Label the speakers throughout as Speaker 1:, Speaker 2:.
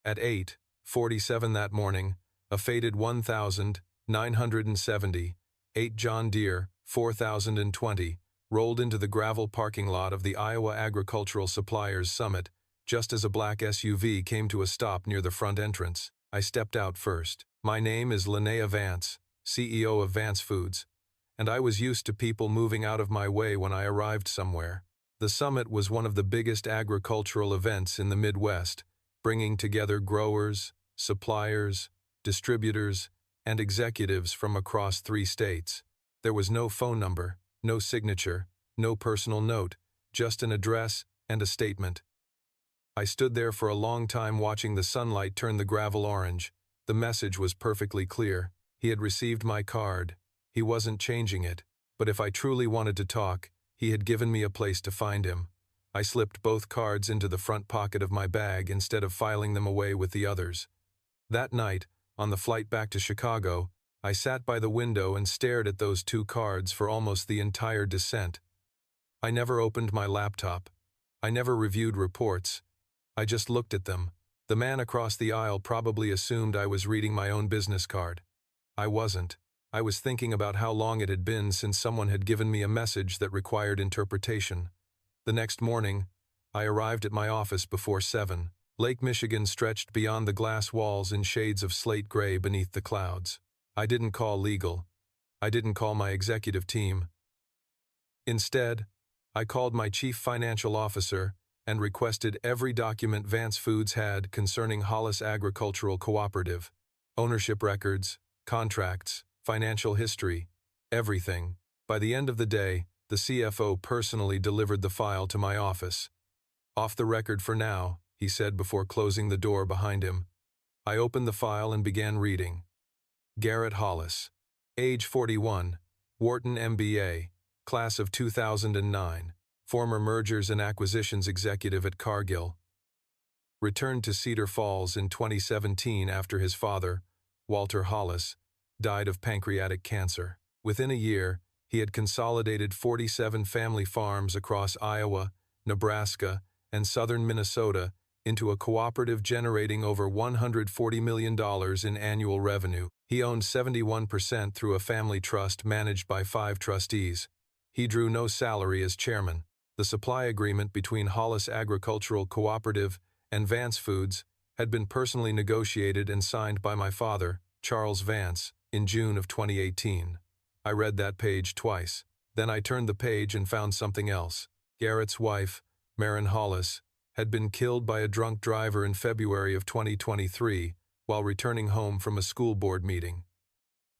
Speaker 1: At 8:47 that morning, a faded 1970 8 John Deere 4020 rolled into the gravel parking lot of the Iowa Agricultural Suppliers Summit just as a black SUV came to a stop near the front entrance. I stepped out first. My name is Linnea Vance, CEO of Vance Foods, and I was used to people moving out of my way when I arrived somewhere. The summit was one of the biggest agricultural events in the Midwest, bringing together growers, suppliers, distributors, and executives from across 3 states. There was no phone number, no signature, no personal note, just an address and a statement. I stood there for a long time watching the sunlight turn the gravel orange. The message was perfectly clear. He had received my card. He wasn't changing it, but if I truly wanted to talk, he had given me a place to find him. I slipped both cards into the front pocket of my bag instead of filing them away with the others. That night, on the flight back to Chicago, I sat by the window and stared at those 2 cards for almost the entire descent. I never opened my laptop. I never reviewed reports. I just looked at them. The man across the aisle probably assumed I was reading my own business card. I wasn't. I was thinking about how long it had been since someone had given me a message that required interpretation. The next morning, I arrived at my office before 7. Lake Michigan stretched beyond the glass walls in shades of slate gray beneath the clouds. I didn't call legal. I didn't call my executive team. Instead, I called my chief financial officer and requested every document Vance Foods had concerning Hollis Agricultural Cooperative. Ownership records, contracts, financial history, everything. By the end of the day, the CFO personally delivered the file to my office. "Off the record for now," he said before closing the door behind him. I opened the file and began reading. Garrett Hollis, age 41, Wharton MBA, class of 2009, former mergers and acquisitions executive at Cargill. Returned to Cedar Falls in 2017 after his father, Walter Hollis, died of pancreatic cancer. Within a year, he had consolidated 47 family farms across Iowa, Nebraska, and southern Minnesota into a cooperative generating over $140 million in annual revenue. He owned 71% through a family trust managed by 5 trustees. He drew no salary as chairman. The supply agreement between Hollis Agricultural Cooperative and Vance Foods had been personally negotiated and signed by my father, Charles Vance, in June of 2018. I read that page twice. Then I turned the page and found something else. Garrett's wife, Maren Hollis, had been killed by a drunk driver in February of 2023 while returning home from a school board meeting.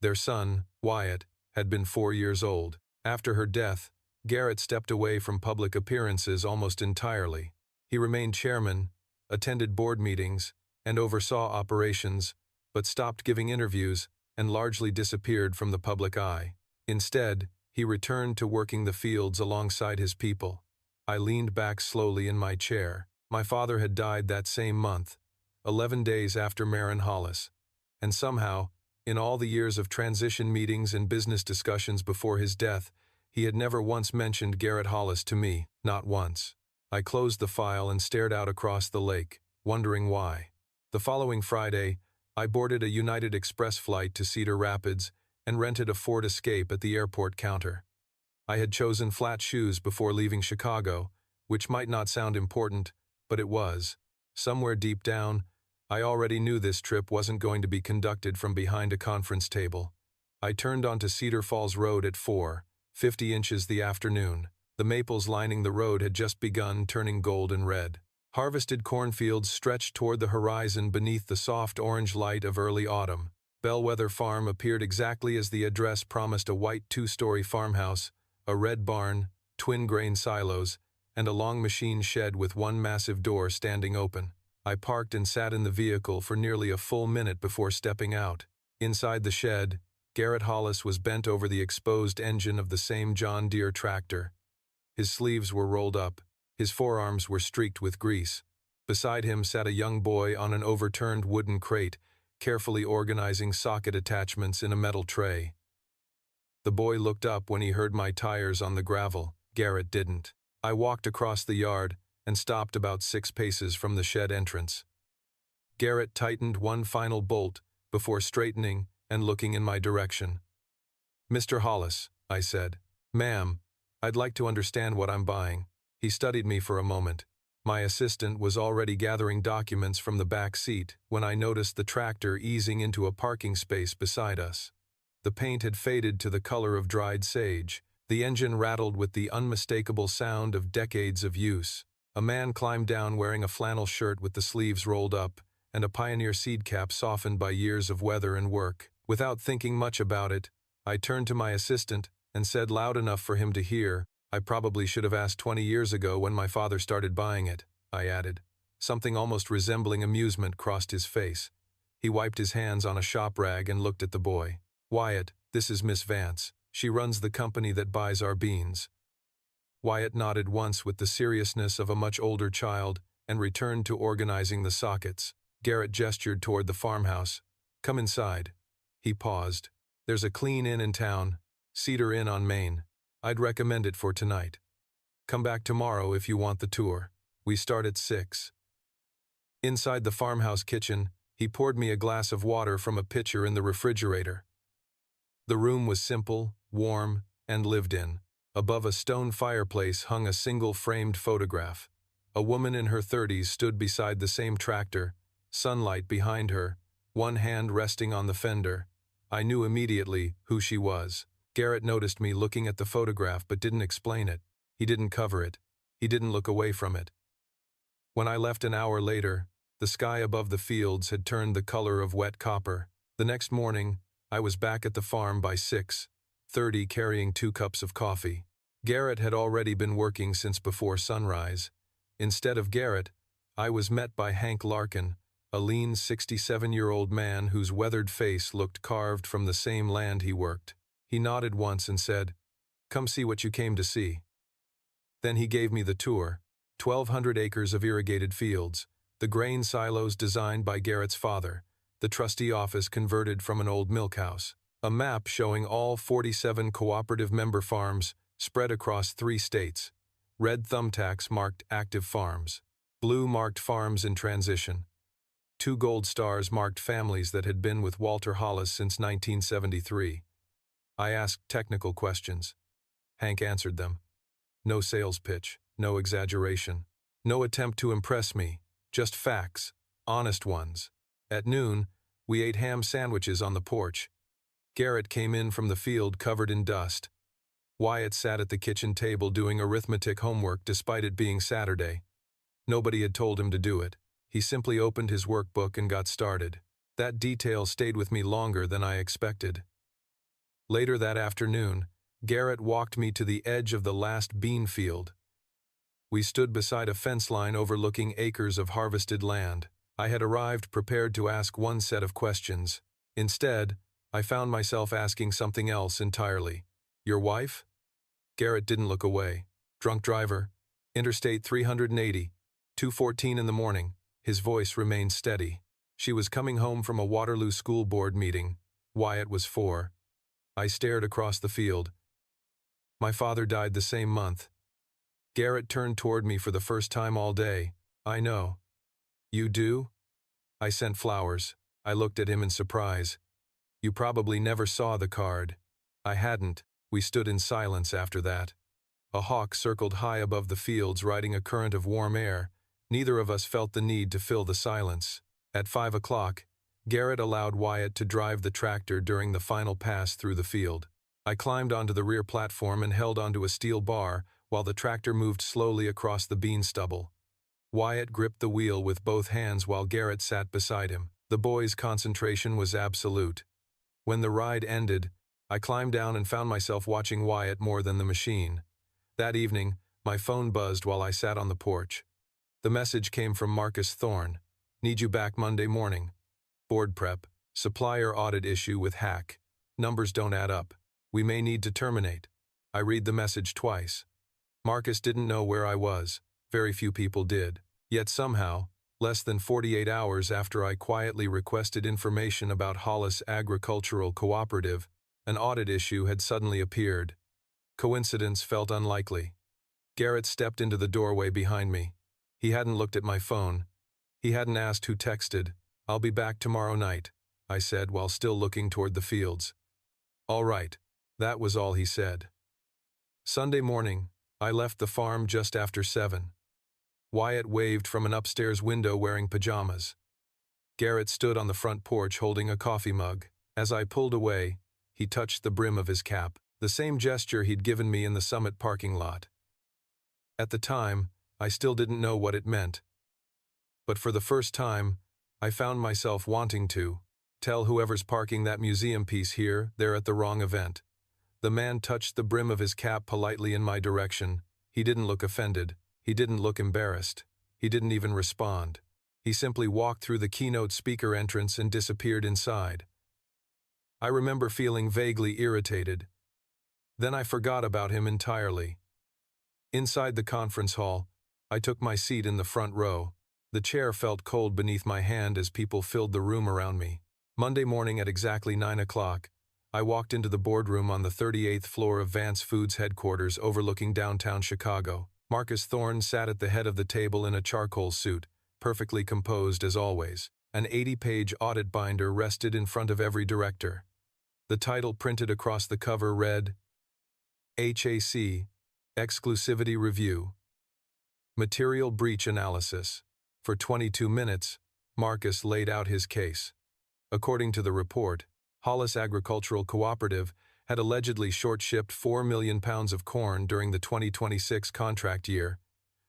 Speaker 1: Their son, Wyatt, had been 4 years old. After her death, Garrett stepped away from public appearances almost entirely. He remained chairman, attended board meetings, and oversaw operations, but stopped giving interviews and largely disappeared from the public eye. Instead, he returned to working the fields alongside his people. I leaned back slowly in my chair. My father had died that same month, 11 days after Maren Hollis, and somehow, in all the years of transition meetings and business discussions before his death, he had never once mentioned Garrett Hollis to me, not once. I closed the file and stared out across the lake, wondering why. The following Friday, I boarded a United Express flight to Cedar Rapids and rented a Ford Escape at the airport counter. I had chosen flat shoes before leaving Chicago, which might not sound important, but it was. Somewhere deep down, I already knew this trip wasn't going to be conducted from behind a conference table. I turned onto Cedar Falls Road at 4:50 inches the afternoon. The maples lining the road had just begun turning gold and red. Harvested cornfields stretched toward the horizon beneath the soft orange light of early autumn. Bellwether Farm appeared exactly as the address promised: a white 2-story farmhouse, a red barn, twin grain silos, and a long machine shed with one massive door standing open. I parked and sat in the vehicle for nearly a full minute before stepping out. Inside the shed, Garrett Hollis was bent over the exposed engine of the same John Deere tractor. His sleeves were rolled up. His forearms were streaked with grease. Beside him sat a young boy on an overturned wooden crate, carefully organizing socket attachments in a metal tray. The boy looked up when he heard my tires on the gravel. Garrett didn't. I walked across the yard and stopped about 6 paces from the shed entrance. Garrett tightened one final bolt before straightening and looking in my direction. "Mr. Hollis," I said. "Ma'am, I'd like to understand what I'm buying." He studied me for a moment. My assistant was already gathering documents from the back seat when I noticed the tractor easing into a parking space beside us. The paint had faded to the color of dried sage. The engine rattled with the unmistakable sound of decades of use. A man climbed down wearing a flannel shirt with the sleeves rolled up and a Pioneer seed cap softened by years of weather and work. Without thinking much about it, I turned to my assistant and said loud enough for him to hear, "I probably should have asked 20 years ago when my father started buying it," I added. Something almost resembling amusement crossed his face. He wiped his hands on a shop rag and looked at the boy. "Wyatt, this is Miss Vance. She runs the company that buys our beans." Wyatt nodded once with the seriousness of a much older child and returned to organizing the sockets. Garrett gestured toward the farmhouse. "Come inside." He paused. "There's a clean inn in town, Cedar Inn on Main. I'd recommend it for tonight. Come back tomorrow if you want the tour. We start at 6. Inside the farmhouse kitchen, he poured me a glass of water from a pitcher in the refrigerator. The room was simple, warm, and lived in. Above a stone fireplace hung a single framed photograph. A woman in her 30s stood beside the same tractor, sunlight behind her, one hand resting on the fender. I knew immediately who she was. Garrett noticed me looking at the photograph but didn't explain it. He didn't cover it. He didn't look away from it. When I left an hour later, the sky above the fields had turned the color of wet copper. The next morning, I was back at the farm by 6:30 carrying 2 cups of coffee. Garrett had already been working since before sunrise. Instead of Garrett, I was met by Hank Larkin, a lean 67-year-old man whose weathered face looked carved from the same land he worked. He nodded once and said, "Come see what you came to see." Then he gave me the tour. 1,200 acres of irrigated fields, the grain silos designed by Garrett's father, the trustee office converted from an old milk house, a map showing all 47 cooperative member farms spread across 3 states. Red thumbtacks marked active farms. Blue marked farms in transition. 2 gold stars marked families that had been with Walter Hollis since 1973. I asked technical questions. Hank answered them. No sales pitch, no exaggeration, no attempt to impress me, just facts, honest ones. At noon, we ate ham sandwiches on the porch. Garrett came in from the field covered in dust. Wyatt sat at the kitchen table doing arithmetic homework despite it being Saturday. Nobody had told him to do it. He simply opened his workbook and got started. That detail stayed with me longer than I expected. Later that afternoon, Garrett walked me to the edge of the last bean field. We stood beside a fence line overlooking acres of harvested land. I had arrived prepared to ask one set of questions. Instead, I found myself asking something else entirely. "Your wife?" Garrett didn't look away. "Drunk driver. Interstate 380. 2:14 in the morning." His voice remained steady. "She was coming home from a Waterloo school board meeting. Wyatt was 4. I stared across the field. "My father died the same month." Garrett turned toward me for the first time all day. "I know." "You do?" "I sent flowers." I looked at him in surprise. "You probably never saw the card." I hadn't. We stood in silence after that. A hawk circled high above the fields, riding a current of warm air. Neither of us felt the need to fill the silence. At 5 o'clock, Garrett allowed Wyatt to drive the tractor during the final pass through the field. I climbed onto the rear platform and held onto a steel bar while the tractor moved slowly across the bean stubble. Wyatt gripped the wheel with both hands while Garrett sat beside him. The boy's concentration was absolute. When the ride ended, I climbed down and found myself watching Wyatt more than the machine. That evening, my phone buzzed while I sat on the porch. The message came from Marcus Thorne. "Need you back Monday morning. Board prep. Supplier audit issue with hack. Numbers don't add up. We may need to terminate." I read the message twice. Marcus didn't know where I was. Very few people did. Yet somehow, less than 48 hours after I quietly requested information about Hollis Agricultural Cooperative, an audit issue had suddenly appeared. Coincidence felt unlikely. Garrett stepped into the doorway behind me. He hadn't looked at my phone. He hadn't asked who texted. "I'll be back tomorrow night," I said while still looking toward the fields. "All right." That was all he said. Sunday morning, I left the farm just after 7. Wyatt waved from an upstairs window wearing pajamas. Garrett stood on the front porch holding a coffee mug. As I pulled away, he touched the brim of his cap, the same gesture he'd given me in the Summit parking lot. At the time, I still didn't know what it meant. But for the first time, I found myself wanting to tell whoever's parking that museum piece here they're at the wrong event. The man touched the brim of his cap politely in my direction. He didn't look offended. He didn't look embarrassed. He didn't even respond. He simply walked through the keynote speaker entrance and disappeared inside. I remember feeling vaguely irritated. Then I forgot about him entirely. Inside the conference hall, I took my seat in the front row. The chair felt cold beneath my hand as people filled the room around me. Monday morning at exactly 9 o'clock, I walked into the boardroom on the 38th floor of Vance Foods headquarters overlooking downtown Chicago. Marcus Thorne sat at the head of the table in a charcoal suit, perfectly composed as always. An 80-page audit binder rested in front of every director. The title printed across the cover read, HAC, Exclusivity Review, Material Breach Analysis. For 22 minutes, Marcus laid out his case. According to the report, Hollis Agricultural Cooperative had allegedly short-shipped 4 million pounds of corn during the 2026 contract year.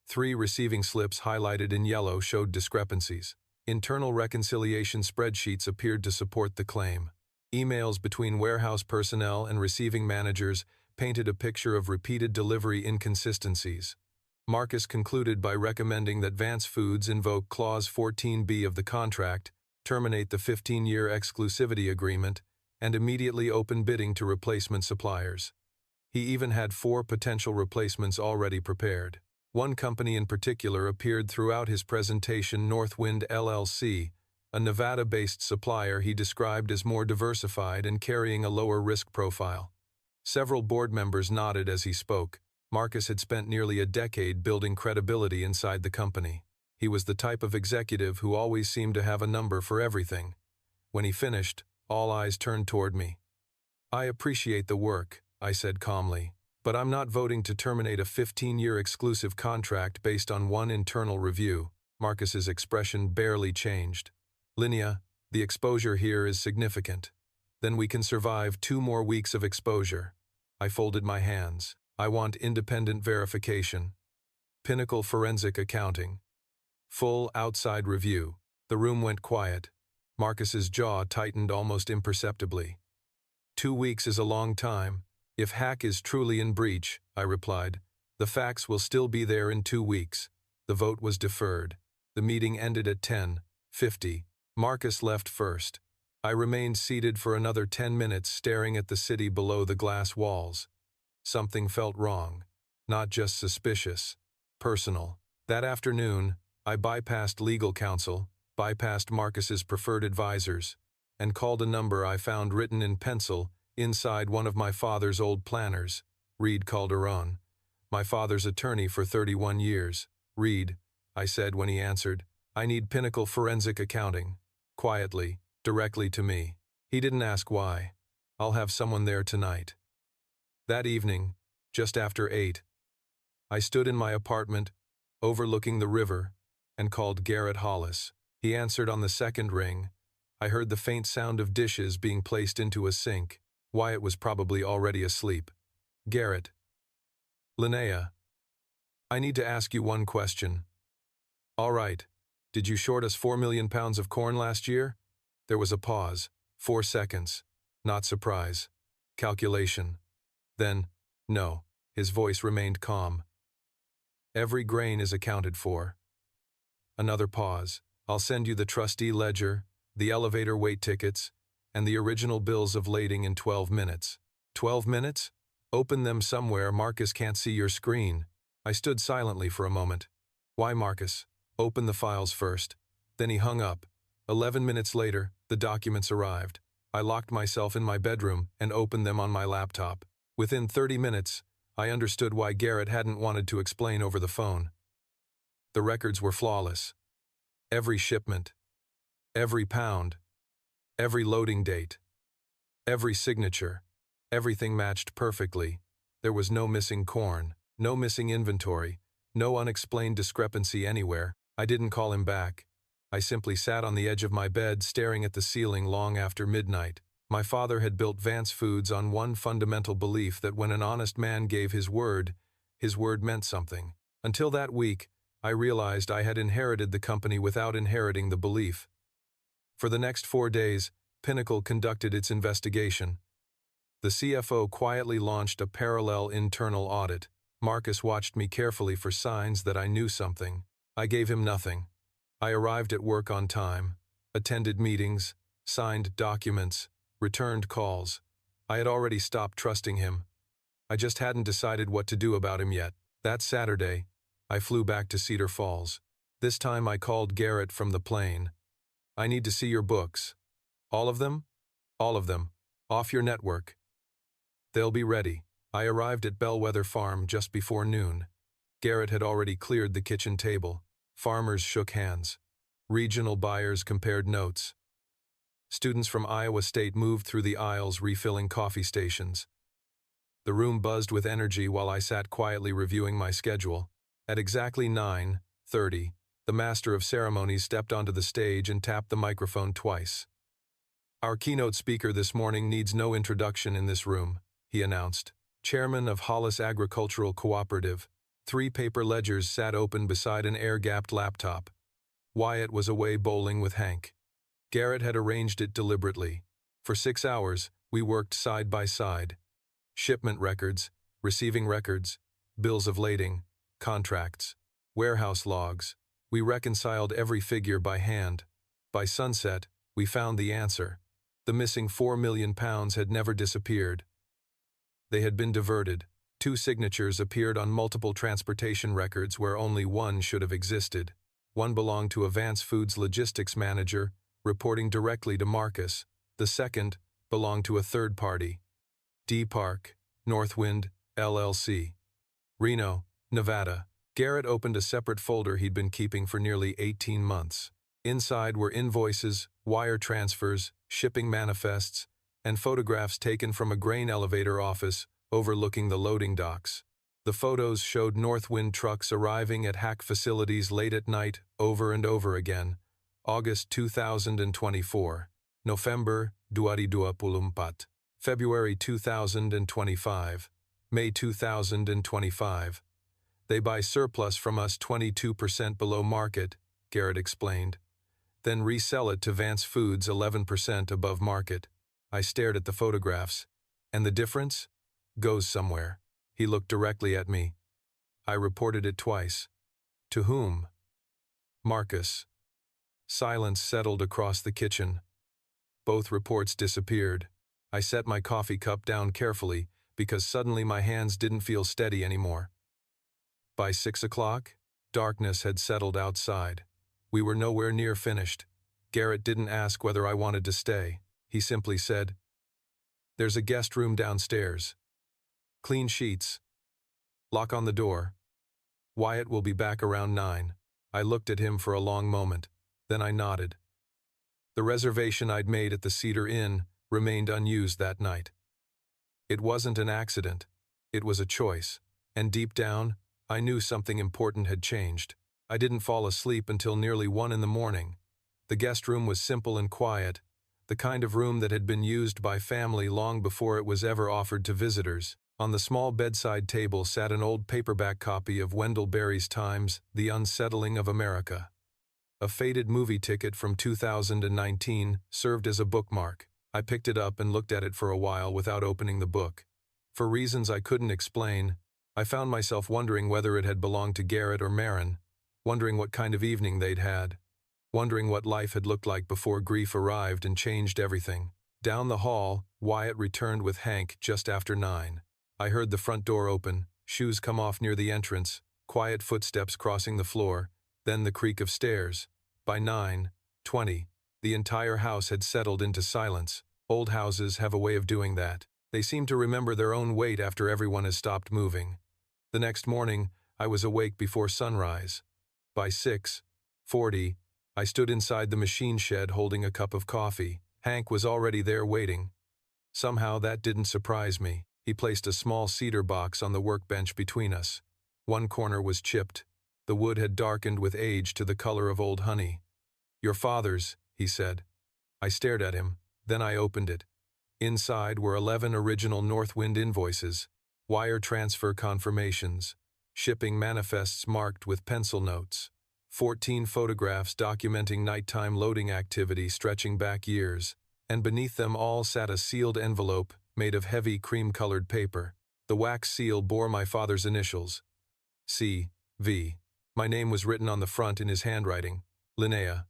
Speaker 1: 3 receiving slips highlighted in yellow showed discrepancies. Internal reconciliation spreadsheets appeared to support the claim. Emails between warehouse personnel and receiving managers painted a picture of repeated delivery inconsistencies. Marcus concluded by recommending that Vance Foods invoke Clause 14B of the contract, terminate the 15-year exclusivity agreement, and immediately open bidding to replacement suppliers. He even had 4 potential replacements already prepared. One company in particular appeared throughout his presentation, Northwind LLC, a Nevada-based supplier he described as more diversified and carrying a lower risk profile. Several board members nodded as he spoke. Marcus had spent nearly a decade building credibility inside the company. He was the type of executive who always seemed to have a number for everything. When he finished, all eyes turned toward me. "I appreciate the work," I said calmly, "but I'm not voting to terminate a 15-year exclusive contract based on one internal review." Marcus's expression barely changed. "Linnea, the exposure here is significant. Then we can survive 2 more weeks of exposure." I folded my hands. "I want independent verification. Pinnacle forensic accounting. Full outside review." The room went quiet. Marcus's jaw tightened almost imperceptibly. 2 weeks is a long time. "If Hack is truly in breach," I replied, "the facts will still be there in 2 weeks." The vote was deferred. The meeting ended at 10:50. Marcus left first. I remained seated for another 10 minutes staring at the city below the glass walls. Something felt wrong. Not just suspicious. Personal. That afternoon, I bypassed legal counsel, bypassed Marcus's preferred advisors, and called a number I found written in pencil inside one of my father's old planners, Reed Calderon, my father's attorney for 31 years. "Reed," I said when he answered, "I need Pinnacle forensic accounting." Quietly, directly to me. He didn't ask why. "I'll have someone there tonight." That evening, just after 8, I stood in my apartment, overlooking the river, and called Garrett Hollis. He answered on the second ring. I heard the faint sound of dishes being placed into a sink. Wyatt was probably already asleep. "Garrett." "Linnea, I need to ask you one question." "All right. Did you short us 4 million pounds of corn last year?" There was a pause. 4 seconds. Not surprise. Calculation. Then, "No." His voice remained calm. "Every grain is accounted for." Another pause. "I'll send you the trustee ledger, the elevator wait tickets, and the original bills of lading in 12 minutes. 12 minutes? Open them somewhere. Marcus can't see your screen." I stood silently for a moment. "Why, Marcus? Open the files first." Then he hung up. 11 minutes later, the documents arrived. I locked myself in my bedroom and opened them on my laptop. Within 30 minutes, I understood why Garrett hadn't wanted to explain over the phone. The records were flawless. Every shipment, Every pound, every loading date, every signature, everything matched perfectly. There was no missing corn, no missing inventory, no unexplained discrepancy anywhere. I didn't call him back. I simply sat on the edge of my bed staring at the ceiling long after midnight. My father had built Vance Foods on one fundamental belief that when an honest man gave his word meant something. Until that week, I realized I had inherited the company without inheriting the belief. For the next 4 days, Pinnacle conducted its investigation. The CFO quietly launched a parallel internal audit. Marcus watched me carefully for signs that I knew something. I gave him nothing. I arrived at work on time, attended meetings, signed documents, returned calls. I had already stopped trusting him. I just hadn't decided what to do about him yet. That Saturday, I flew back to Cedar Falls. This time I called Garrett from the plane. "I need to see your books." "All of them?" "All of them. Off your network." "They'll be ready." I arrived at Bellwether Farm just before noon. Garrett had already cleared the kitchen table. Farmers shook hands. Regional buyers compared notes. Students from Iowa State moved through the aisles refilling coffee stations. The room buzzed with energy while I sat quietly reviewing my schedule. At exactly 9:30, the master of ceremonies stepped onto the stage and tapped the microphone twice. "Our keynote speaker this morning needs no introduction in this room," he announced. Chairman of Hollis Agricultural Cooperative. 3 paper ledgers sat open beside an air-gapped laptop. Wyatt was away bowling with Hank. Garrett had arranged it deliberately. For 6 hours, we worked side by side. Shipment records, receiving records, bills of lading, contracts, warehouse logs. We reconciled every figure by hand. By sunset, we found the answer. The missing 4 million pounds had never disappeared. They had been diverted. 2 signatures appeared on multiple transportation records where only one should have existed. One belonged to a Vance Foods logistics manager, reporting directly to Marcus. The second belonged to a third party. D Park, Northwind, LLC. Reno, Nevada. Garrett opened a separate folder he'd been keeping for nearly 18 months. Inside were invoices, wire transfers, shipping manifests, and photographs taken from a grain elevator office overlooking the loading docks. The photos showed Northwind trucks arriving at hack facilities late at night over and over again. August 2024. November 2024. February 2025. May 2025. "They buy surplus from us 22% below market," Garrett explained, "then resell it to Vance Foods 11% above market." I stared at the photographs. "And the difference? Goes somewhere." He looked directly at me. I reported it twice. "To whom?" "Marcus." Silence settled across the kitchen. Both reports disappeared. I set my coffee cup down carefully because suddenly my hands didn't feel steady anymore. By 6 o'clock, darkness had settled outside. We were nowhere near finished. Garrett didn't ask whether I wanted to stay. He simply said, "There's a guest room downstairs. Clean sheets. Lock on the door. Wyatt will be back around 9. I looked at him for a long moment. Then I nodded. The reservation I'd made at the Cedar Inn remained unused that night. It wasn't an accident. It was a choice. And deep down, I knew something important had changed. I didn't fall asleep until nearly 1 in the morning. The guest room was simple and quiet, the kind of room that had been used by family long before it was ever offered to visitors. On the small bedside table sat an old paperback copy of Wendell Berry's Times, The Unsettling of America. A faded movie ticket from 2019 served as a bookmark. I picked it up and looked at it for a while without opening the book. For reasons I couldn't explain, I found myself wondering whether it had belonged to Garrett or Marin, wondering what kind of evening they'd had, wondering what life had looked like before grief arrived and changed everything. Down the hall, Wyatt returned with Hank just after 9. I heard the front door open, shoes come off near the entrance, quiet footsteps crossing the floor, then the creak of stairs. By 9:20, the entire house had settled into silence. Old houses have a way of doing that. They seem to remember their own weight after everyone has stopped moving. The next morning, I was awake before sunrise. By 6:40, I stood inside the machine shed holding a cup of coffee. Hank was already there waiting. Somehow that didn't surprise me. He placed a small cedar box on the workbench between us. One corner was chipped. The wood had darkened with age to the color of old honey. "Your father's," he said. I stared at him, then I opened it. Inside were 11 original Northwind invoices, wire transfer confirmations, shipping manifests marked with pencil notes, 14 photographs documenting nighttime loading activity stretching back years, and beneath them all sat a sealed envelope made of heavy cream-colored paper. The wax seal bore my father's initials, C.V. My name was written on the front in his handwriting, Linnea.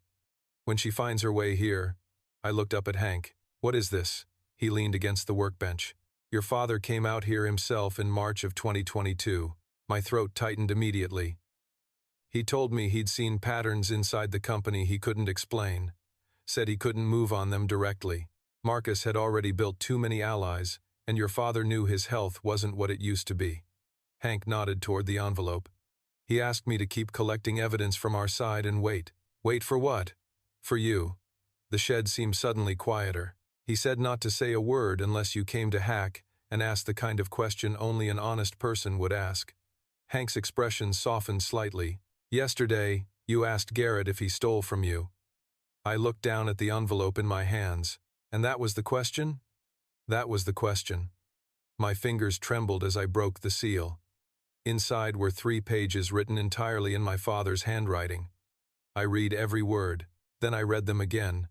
Speaker 1: "When she finds her way here," I looked up at Hank. "What is this?" He leaned against the workbench. "Your father came out here himself in March of 2022. My throat tightened immediately. He told me he'd seen patterns inside the company he couldn't explain. Said he couldn't move on them directly. Marcus had already built too many allies, and your father knew his health wasn't what it used to be." Hank nodded toward the envelope. "He asked me to keep collecting evidence from our side and wait." "Wait for what?" "For you." The shed seemed suddenly quieter. "He said not to say a word unless you came to hack and asked the kind of question only an honest person would ask." Hank's expression softened slightly. "Yesterday, you asked Garrett if he stole from you." I looked down at the envelope in my hands. "And that was the question?" "That was the question." My fingers trembled as I broke the seal. Inside were 3 pages written entirely in my father's handwriting. I read every word. Then I read them again.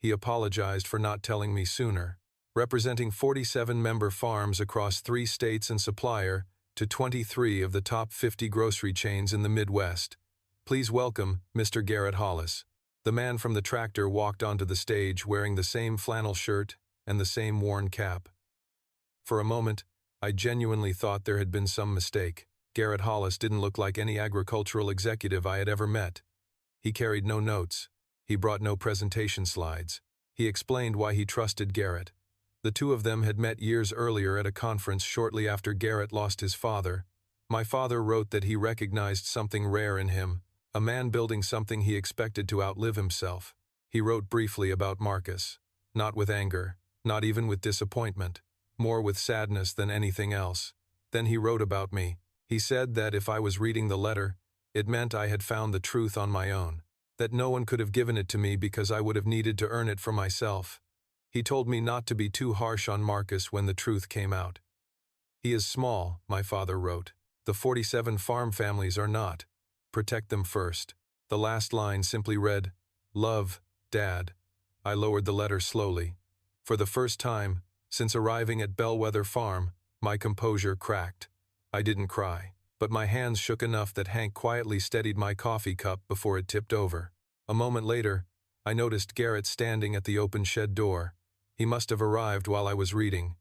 Speaker 1: He apologized for not telling me sooner. "Representing 47 member farms across 3 states and supplier to 23 of the top 50 grocery chains in the Midwest. Please welcome Mr. Garrett Hollis." The man from the tractor walked onto the stage wearing the same flannel shirt and the same worn cap. For a moment, I genuinely thought there had been some mistake. Garrett Hollis didn't look like any agricultural executive I had ever met. He carried no notes. He brought no presentation slides. He explained why he trusted Garrett. The two of them had met years earlier at a conference shortly after Garrett lost his father. My father wrote that he recognized something rare in him, a man building something he expected to outlive himself. He wrote briefly about Marcus, not with anger, not even with disappointment, more with sadness than anything else. Then he wrote about me. He said that if I was reading the letter, it meant I had found the truth on my own, that no one could have given it to me because I would have needed to earn it for myself. He told me not to be too harsh on Marcus when the truth came out. "He is small," my father wrote. "The 47 farm families are not. Protect them first." The last line simply read, "Love, Dad." I lowered the letter slowly. For the first time, since arriving at Bellwether Farm, my composure cracked. I didn't cry, but my hands shook enough that Hank quietly steadied my coffee cup before it tipped over. A moment later, I noticed Garrett standing at the open shed door. He must have arrived while I was reading.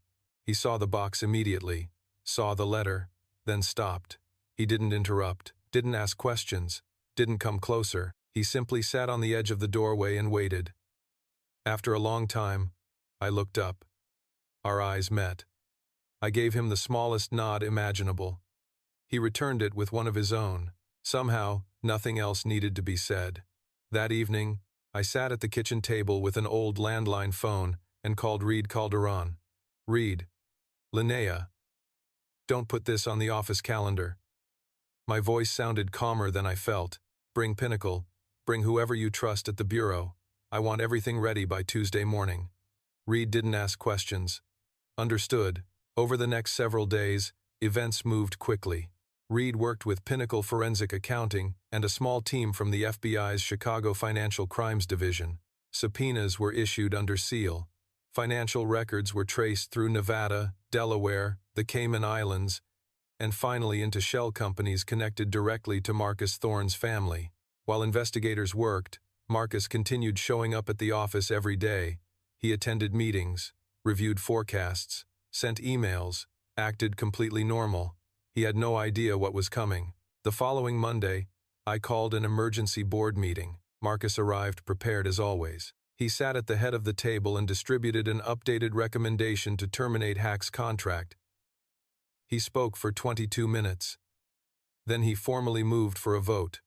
Speaker 1: He saw the box immediately, saw the letter, then stopped. He didn't interrupt, didn't ask questions, didn't come closer. He simply sat on the edge of the doorway and waited. After a long time, I looked up. Our eyes met. I gave him the smallest nod imaginable. He returned it with one of his own. Somehow, nothing else needed to be said. That evening, I sat at the kitchen table with an old landline phone and called Reed Calderon. "Reed. Linnea. Don't put this on the office calendar." My voice sounded calmer than I felt. "Bring Pinnacle. Bring whoever you trust at the bureau. I want everything ready by Tuesday morning." Reed didn't ask questions. Understood. Over the next several days, events moved quickly. Reed worked with Pinnacle Forensic Accounting and a small team from the FBI's Chicago Financial Crimes Division. Subpoenas were issued under seal. Financial records were traced through Nevada, Delaware, the Cayman Islands, and finally into shell companies connected directly to Marcus Thorne's family. While investigators worked, Marcus continued showing up at the office every day. He attended meetings, reviewed forecasts, sent emails, acted completely normal. He had no idea what was coming. The following Monday, I called an emergency board meeting. Marcus arrived prepared as always. He sat at the head of the table and distributed an updated recommendation to terminate Hack's contract. He spoke for 22 minutes. Then he formally moved for a vote.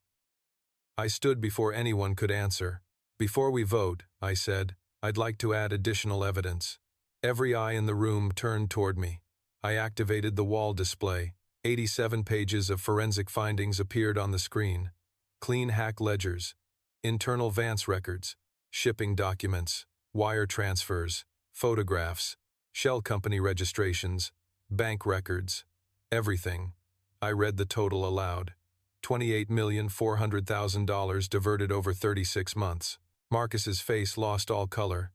Speaker 1: I stood before anyone could answer. Before we vote, I said, I'd like to add additional evidence. Every eye in the room turned toward me. I activated the wall display. 87 pages of forensic findings appeared on the screen. Clean hack ledgers, internal Vance records, shipping documents, wire transfers, photographs, shell company registrations, bank records, everything. I read the total aloud. $28,400,000 diverted over 36 months. Marcus's face lost all color.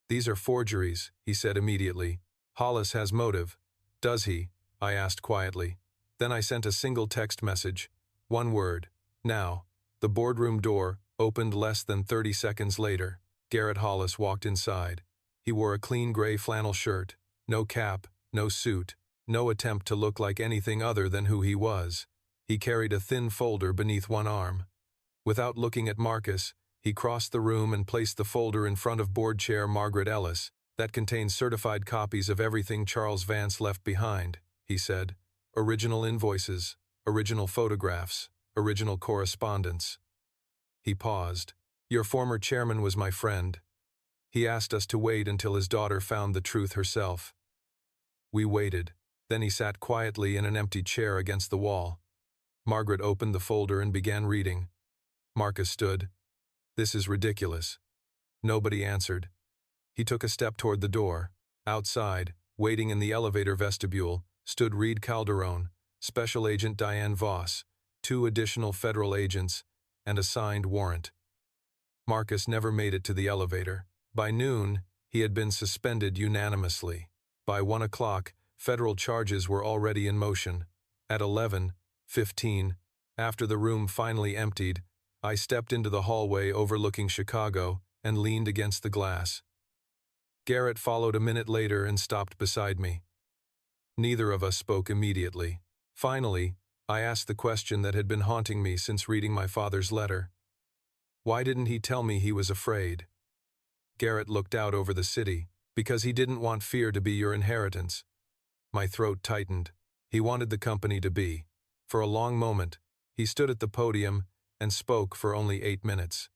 Speaker 1: These are forgeries, he said immediately. Hollis has motive. Does he? I asked quietly. Then I sent a single text message. One word. Now. The boardroom door opened less than 30 seconds later. Garrett Hollis walked inside. He wore a clean gray flannel shirt. No cap, no suit, no attempt to look like anything other than who he was. He carried a thin folder beneath one arm. Without looking at Marcus, he crossed the room and placed the folder in front of board chair Margaret Ellis. That contains certified copies of everything Charles Vance left behind, he said. Original invoices, original photographs, original correspondence. He paused. Your former chairman was my friend. He asked us to wait until his daughter found the truth herself. We waited. Then he sat quietly in an empty chair against the wall. Margaret opened the folder and began reading. Marcus stood. This is ridiculous. Nobody answered. He took a step toward the door. Outside, waiting in the elevator vestibule, stood Reed Calderon, Special Agent Diane Voss, 2 additional federal agents, and a signed warrant. Marcus never made it to the elevator. By noon, he had been suspended unanimously. By 1 o'clock, federal charges were already in motion. At 11:15, after the room finally emptied, I stepped into the hallway overlooking Chicago and leaned against the glass. Garrett followed a minute later and stopped beside me. Neither of us spoke immediately. Finally, I asked the question that had been haunting me since reading my father's letter. Why didn't he tell me he was afraid? Garrett looked out over the city. Because he didn't want fear to be your inheritance. My throat tightened. He wanted the company to be. For a long moment, he stood at the podium and spoke for only 8 minutes.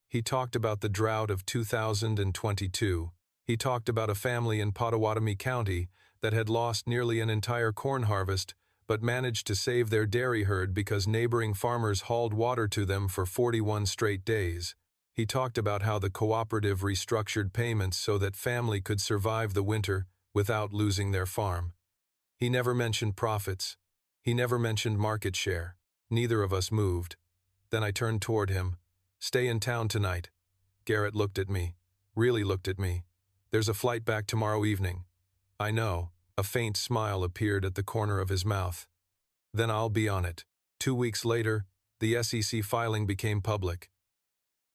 Speaker 1: He talked about the drought of 2022. He talked about a family in Pottawatomie County that had lost nearly an entire corn harvest but managed to save their dairy herd because neighboring farmers hauled water to them for 41 straight days. He talked about how the cooperative restructured payments so that family could survive the winter without losing their farm. He never mentioned profits. He never mentioned market share. Neither of us moved. Then I turned toward him. Stay in town tonight. Garrett looked at me. Really looked at me. There's a flight back tomorrow evening. I know. A faint smile appeared at the corner of his mouth. Then I'll be on it. 2 weeks later, the SEC filing became public.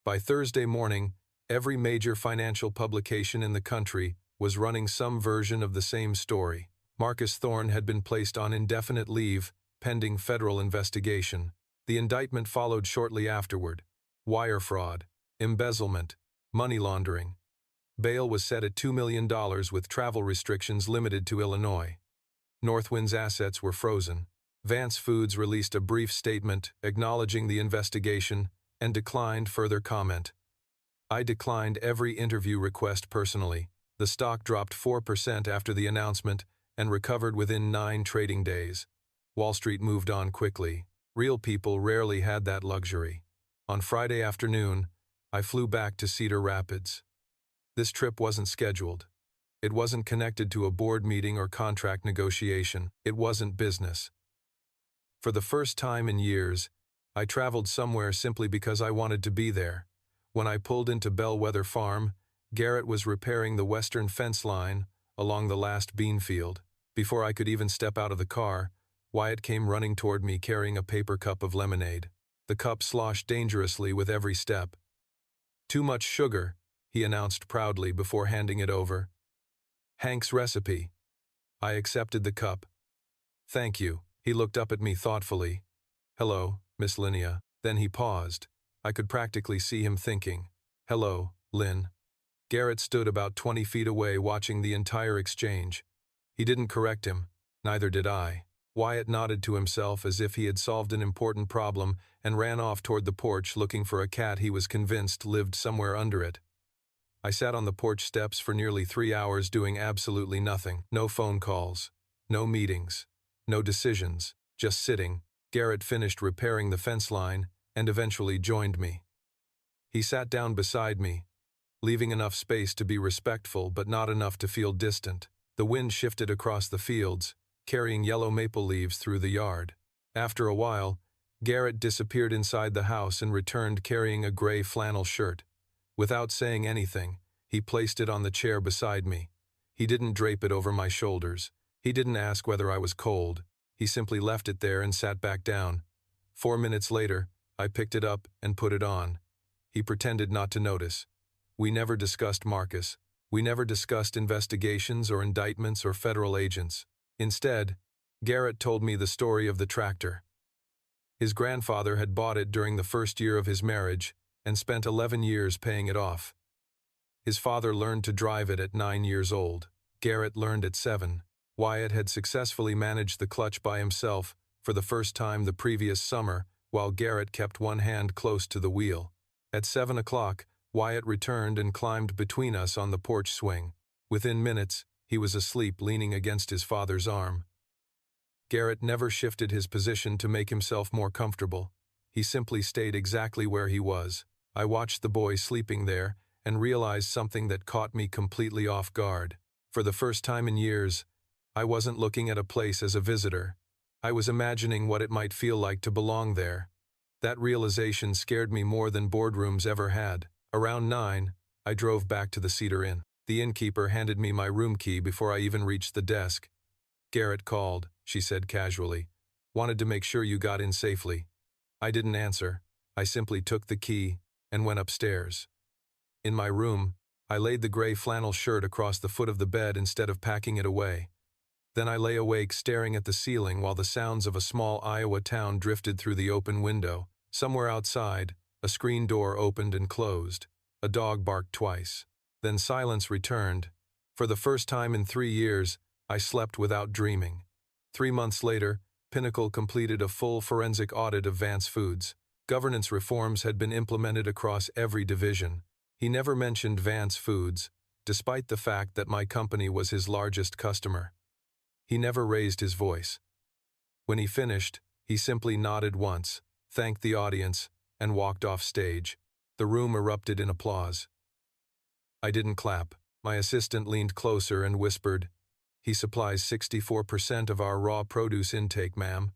Speaker 1: By Thursday morning, every major financial publication in the country was running some version of the same story. Marcus Thorne had been placed on indefinite leave, pending federal investigation. The indictment followed shortly afterward. Wire fraud, embezzlement, money laundering. Bail was set at $2 million with travel restrictions limited to Illinois. Northwind's assets were frozen. Vance Foods released a brief statement acknowledging the investigation and declined further comment. I declined every interview request personally. The stock dropped 4% after the announcement and recovered within 9 trading days. Wall Street moved on quickly. Real people rarely had that luxury. On Friday afternoon, I flew back to Cedar Rapids. This trip wasn't scheduled. It wasn't connected to a board meeting or contract negotiation. It wasn't business. For the first time in years, I traveled somewhere simply because I wanted to be there. When I pulled into Bellwether Farm, Garrett was repairing the western fence line along the last bean field. Before I could even step out of the car, Wyatt came running toward me carrying a paper cup of lemonade. The cup sloshed dangerously with every step. "Too much sugar," he announced proudly before handing it over. "Hank's recipe." I accepted the cup. "Thank you." He looked up at me thoughtfully. "Hello, Miss Linnea." Then he paused. I could practically see him thinking. "Hello, Lynn." Garrett stood about 20 feet away watching the entire exchange. He didn't correct him. Neither did I. Wyatt nodded to himself as if he had solved an important problem and ran off toward the porch looking for a cat he was convinced lived somewhere under it. I sat on the porch steps for nearly 3 hours doing absolutely nothing. No phone calls, no meetings, no decisions, just sitting. Garrett finished repairing the fence line and eventually joined me. He sat down beside me, leaving enough space to be respectful but not enough to feel distant. The wind shifted across the fields, carrying yellow maple leaves through the yard. After a while, Garrett disappeared inside the house and returned carrying a gray flannel shirt. Without saying anything, he placed it on the chair beside me. He didn't drape it over my shoulders. He didn't ask whether I was cold. He simply left it there and sat back down. 4 minutes later, I picked it up and put it on. He pretended not to notice. We never discussed Marcus. We never discussed investigations or indictments or federal agents. Instead, Garrett told me the story of the tractor. His grandfather had bought it during the first year of his marriage and spent 11 years paying it off. His father learned to drive it at 9 years old. Garrett learned at 7. Wyatt had successfully managed the clutch by himself for the first time the previous summer, while Garrett kept one hand close to the wheel. At 7 o'clock, Wyatt returned and climbed between us on the porch swing. Within minutes, he was asleep leaning against his father's arm. Garrett never shifted his position to make himself more comfortable. He simply stayed exactly where he was. I watched the boy sleeping there and realized something that caught me completely off guard. For the first time in years, I wasn't looking at a place as a visitor. I was imagining what it might feel like to belong there. That realization scared me more than boardrooms ever had. Around 9, I drove back to the Cedar Inn. The innkeeper handed me my room key before I even reached the desk. "Garrett called," she said casually. "Wanted to make sure you got in safely." I didn't answer. I simply took the key and went upstairs. In my room, I laid the gray flannel shirt across the foot of the bed instead of packing it away. Then I lay awake staring at the ceiling while the sounds of a small Iowa town drifted through the open window. Somewhere outside, a screen door opened and closed. A dog barked twice. Then silence returned. For the first time in 3 years, I slept without dreaming. 3 months later, Pinnacle completed a full forensic audit of Vance Foods. Governance reforms had been implemented across every division. He never mentioned Vance Foods, despite the fact that my company was his largest customer. He never raised his voice. When he finished, he simply nodded once, thanked the audience, and walked off stage. The room erupted in applause. I didn't clap. My assistant leaned closer and whispered, "He supplies 64% of our raw produce intake, ma'am.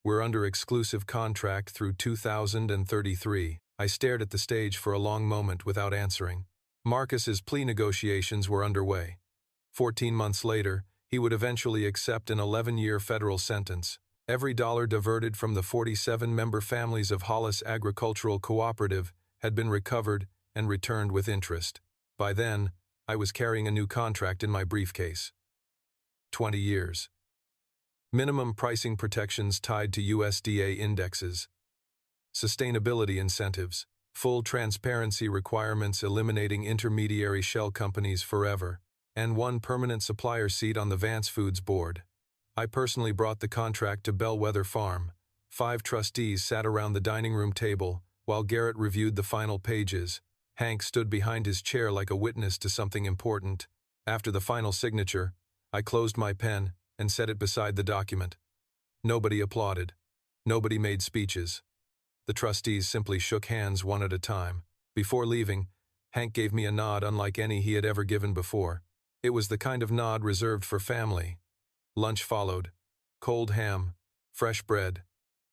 Speaker 1: We're under exclusive contract through 2033. I stared at the stage for a long moment without answering. Marcus's plea negotiations were underway. 14 months later, he would eventually accept an 11-year federal sentence. Every dollar diverted from the 47-member families of Hollis Agricultural Cooperative had been recovered and returned with interest. By then, I was carrying a new contract in my briefcase. 20 years. Minimum pricing protections tied to USDA indexes. Sustainability incentives. Full transparency requirements eliminating intermediary shell companies forever. And one permanent supplier seat on the Vance Foods board. I personally brought the contract to Bellwether Farm. 5 trustees sat around the dining room table while Garrett reviewed the final pages. Hank stood behind his chair like a witness to something important. After the final signature, I closed my pen and set it beside the document. Nobody applauded. Nobody made speeches. The trustees simply shook hands one at a time. Before leaving, Hank gave me a nod unlike any he had ever given before. It was the kind of nod reserved for family. Lunch followed. Cold ham, fresh bread,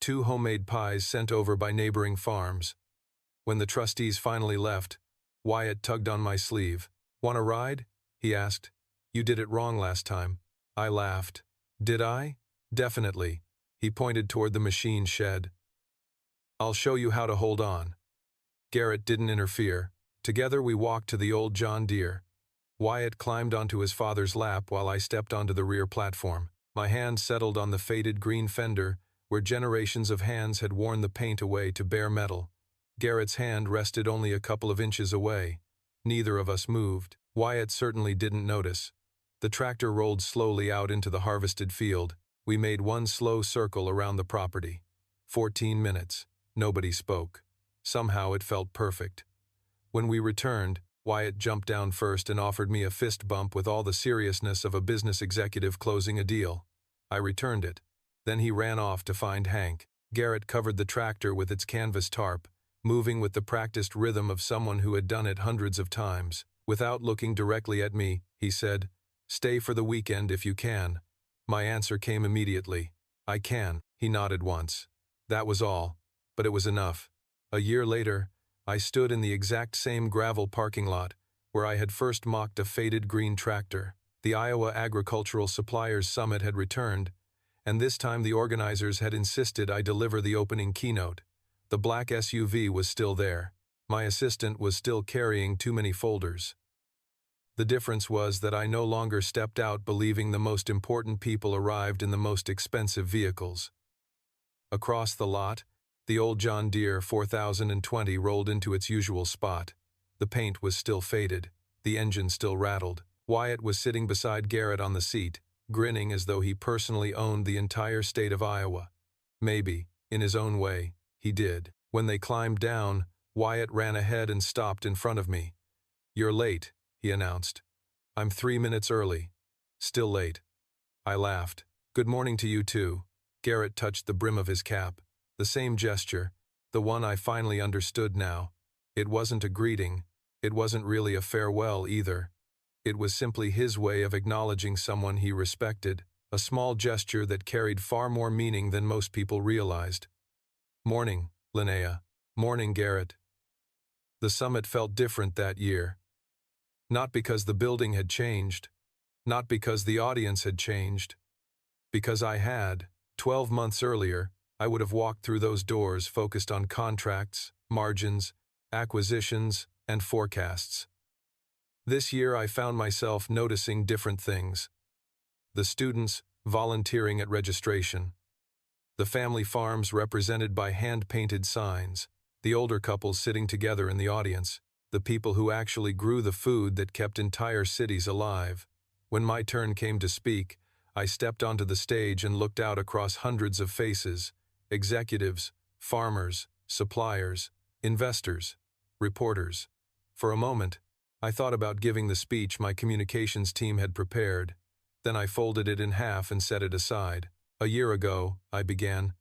Speaker 1: 2 homemade pies sent over by neighboring farms. When the trustees finally left, Wyatt tugged on my sleeve. "Want a ride?" he asked. "You did it wrong last time." I laughed. "Did I?" "Definitely." He pointed toward the machine shed. "I'll show you how to hold on." Garrett didn't interfere. Together we walked to the old John Deere. Wyatt climbed onto his father's lap while I stepped onto the rear platform. My hand settled on the faded green fender, where generations of hands had worn the paint away to bare metal. Garrett's hand rested only a couple of inches away. Neither of us moved. Wyatt certainly didn't notice. The tractor rolled slowly out into the harvested field. We made one slow circle around the property. 14 minutes. Nobody spoke. Somehow it felt perfect. When we returned, Wyatt jumped down first and offered me a fist bump with all the seriousness of a business executive closing a deal. I returned it. Then he ran off to find Hank. Garrett covered the tractor with its canvas tarp, moving with the practiced rhythm of someone who had done it hundreds of times. Without looking directly at me, he said, "Stay for the weekend if you can." My answer came immediately. "I can." He nodded once. That was all, but it was enough. A year later, I stood in the exact same gravel parking lot where I had first mocked a faded green tractor. The Iowa Agricultural Suppliers Summit had returned, and this time the organizers had insisted I deliver the opening keynote. The black SUV was still there. My assistant was still carrying too many folders. The difference was that I no longer stepped out believing the most important people arrived in the most expensive vehicles. Across the lot, the old John Deere 4020 rolled into its usual spot. The paint was still faded. The engine still rattled. Wyatt was sitting beside Garrett on the seat, grinning as though he personally owned the entire state of Iowa. Maybe, in his own way, he did. When they climbed down, Wyatt ran ahead and stopped in front of me. "You're late," he announced. "I'm 3 minutes early." "Still late." I laughed. "Good morning to you too." Garrett touched the brim of his cap. The same gesture, the one I finally understood now. It wasn't a greeting. It wasn't really a farewell either. It was simply his way of acknowledging someone he respected, a small gesture that carried far more meaning than most people realized. "Morning, Linnea." "Morning, Garrett." The summit felt different that year. Not because the building had changed, not because the audience had changed, because I had. 12 months earlier, I would have walked through those doors focused on contracts, margins, acquisitions, and forecasts. This year I found myself noticing different things. The students volunteering at registration. The family farms represented by hand-painted signs. The older couples sitting together in the audience. The people who actually grew the food that kept entire cities alive. When my turn came to speak, I stepped onto the stage and looked out across hundreds of faces, executives, farmers, suppliers, investors, reporters. For a moment, I thought about giving the speech my communications team had prepared. Then I folded it in half and set it aside. "A year ago," I began,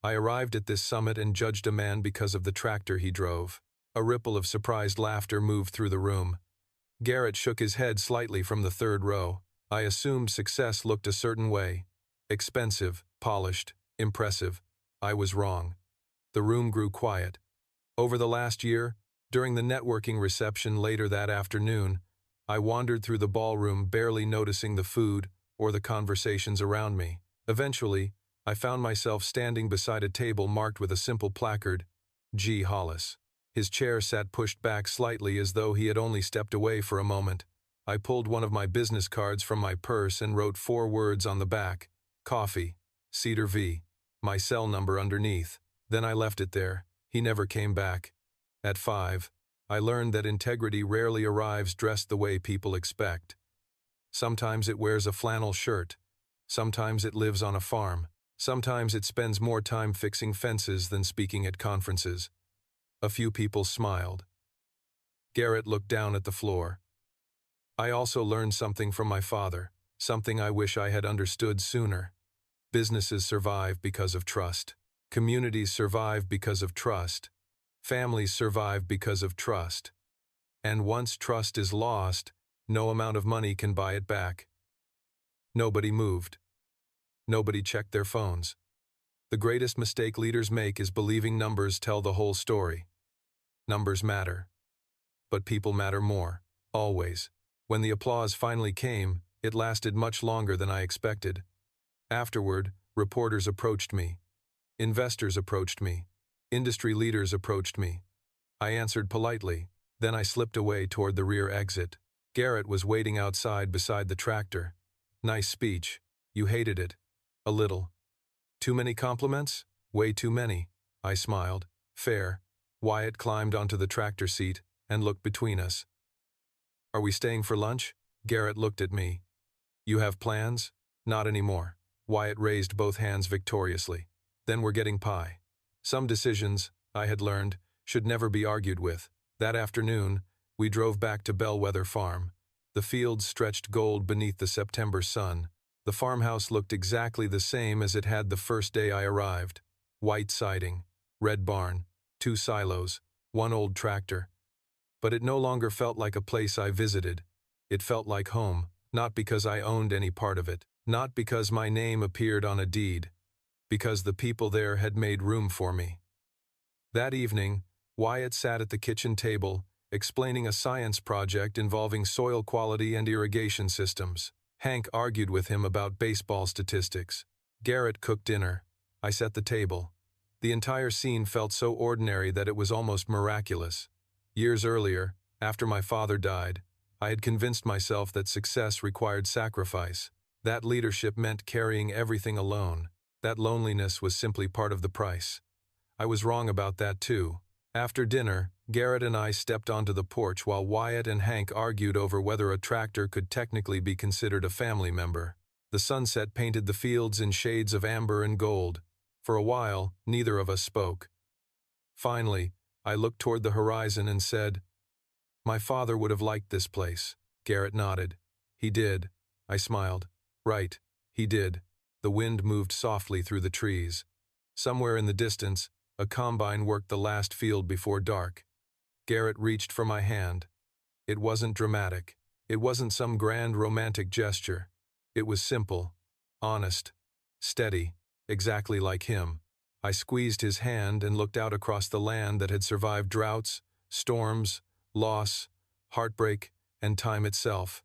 Speaker 1: "I arrived at this summit and judged a man because of the tractor he drove." A ripple of surprised laughter moved through the room. Garrett shook his head slightly from the third row. I assumed success looked a certain way. Expensive, polished, impressive. I was wrong. The room grew quiet. Over the last year, during the networking reception later that afternoon, I wandered through the ballroom barely noticing the food or the conversations around me. Eventually, I found myself standing beside a table marked with a simple placard, G. Hollis. His chair sat pushed back slightly as though he had only stepped away for a moment. I pulled one of my business cards from my purse and wrote 4 words on the back, "Coffee, Cedar V," my cell number underneath. Then I left it there. He never came back. At 5, I learned that integrity rarely arrives dressed the way people expect. Sometimes it wears a flannel shirt. Sometimes it lives on a farm. Sometimes it spends more time fixing fences than speaking at conferences. A few people smiled. Garrett looked down at the floor. I also learned something from my father, something I wish I had understood sooner. Businesses survive because of trust. Communities survive because of trust. Families survive because of trust. And once trust is lost, no amount of money can buy it back. Nobody moved. Nobody checked their phones. The greatest mistake leaders make is believing numbers tell the whole story. Numbers matter. But people matter more, always. When the applause finally came, it lasted much longer than I expected. Afterward, reporters approached me. Investors approached me. Industry leaders approached me. I answered politely. Then I slipped away toward the rear exit. Garrett was waiting outside beside the tractor. "Nice speech. You hated it." "A little." "Too many compliments?" "Way too many." I smiled. "Fair." Wyatt climbed onto the tractor seat and looked between us. "Are we staying for lunch?" Garrett looked at me. "You have plans?" "Not anymore." Wyatt raised both hands victoriously. Then we're getting pie. Some decisions, I had learned, should never be argued with. That afternoon, we drove back to Bellwether Farm. The fields stretched gold beneath the September sun. The farmhouse looked exactly the same as it had the first day I arrived. White siding, red barn, 2 silos, 1 old tractor. But it no longer felt like a place I visited. It felt like home, not because I owned any part of it, not because my name appeared on a deed, because the people there had made room for me. That evening, Wyatt sat at the kitchen table, explaining a science project involving soil quality and irrigation systems. Hank argued with him about baseball statistics. Garrett cooked dinner. I set the table. The entire scene felt so ordinary that it was almost miraculous. Years earlier, after my father died, I had convinced myself that success required sacrifice. That leadership meant carrying everything alone. That loneliness was simply part of the price. I was wrong about that too. After dinner, Garrett and I stepped onto the porch while Wyatt and Hank argued over whether a tractor could technically be considered a family member. The sunset painted the fields in shades of amber and gold. For a while, neither of us spoke. Finally, I looked toward the horizon and said, "My father would have liked this place." Garrett nodded. "He did." I smiled. "Right, he did." The wind moved softly through the trees. Somewhere in the distance, a combine worked the last field before dark. Garrett reached for my hand. It wasn't dramatic. It wasn't some grand romantic gesture. It was simple, honest, steady, exactly like him. I squeezed his hand and looked out across the land that had survived droughts, storms, loss, heartbreak, and time itself.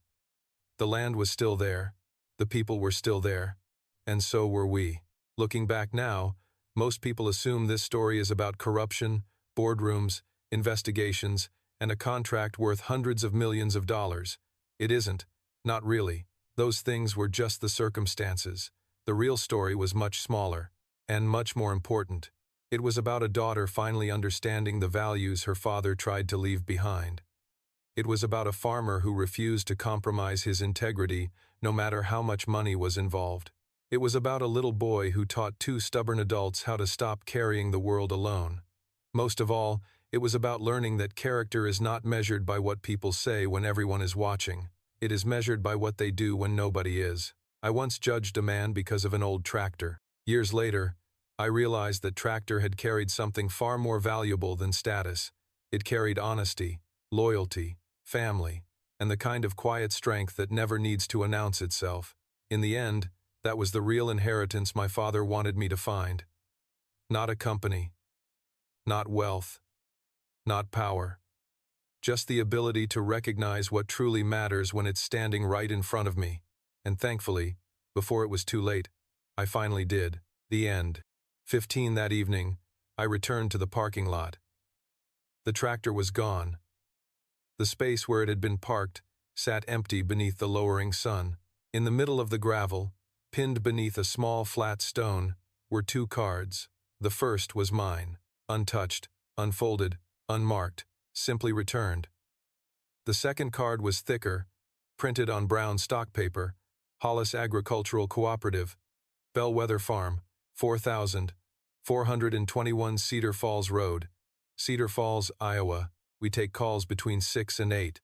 Speaker 1: The land was still there. The people were still there. And so were we. Looking back now, most people assume this story is about corruption, boardrooms, investigations, and a contract worth hundreds of millions of dollars. It isn't. Not really. Those things were just the circumstances. The real story was much smaller, and much more important. It was about a daughter finally understanding the values her father tried to leave behind. It was about a farmer who refused to compromise his integrity, no matter how much money was involved. It was about a little boy who taught 2 stubborn adults how to stop carrying the world alone. Most of all, it was about learning that character is not measured by what people say when everyone is watching. It is measured by what they do when nobody is. I once judged a man because of an old tractor. Years later, I realized that tractor had carried something far more valuable than status. It carried honesty, loyalty, family, and the kind of quiet strength that never needs to announce itself. In the end, that was the real inheritance my father wanted me to find. Not a company. Not wealth. Not power. Just the ability to recognize what truly matters when it's standing right in front of me. And thankfully, before it was too late, I finally did. The end. 15 that evening, I returned to the parking lot. The tractor was gone. The space where it had been parked sat empty beneath the lowering sun. In the middle of the gravel, pinned beneath a small flat stone, were 2 cards. The first was mine, untouched, unfolded, unmarked, simply returned. The second card was thicker, printed on brown stock paper, Hollis Agricultural Cooperative, Bellwether Farm, 4,421 Cedar Falls Road, Cedar Falls, Iowa. We take calls between 6 and 8.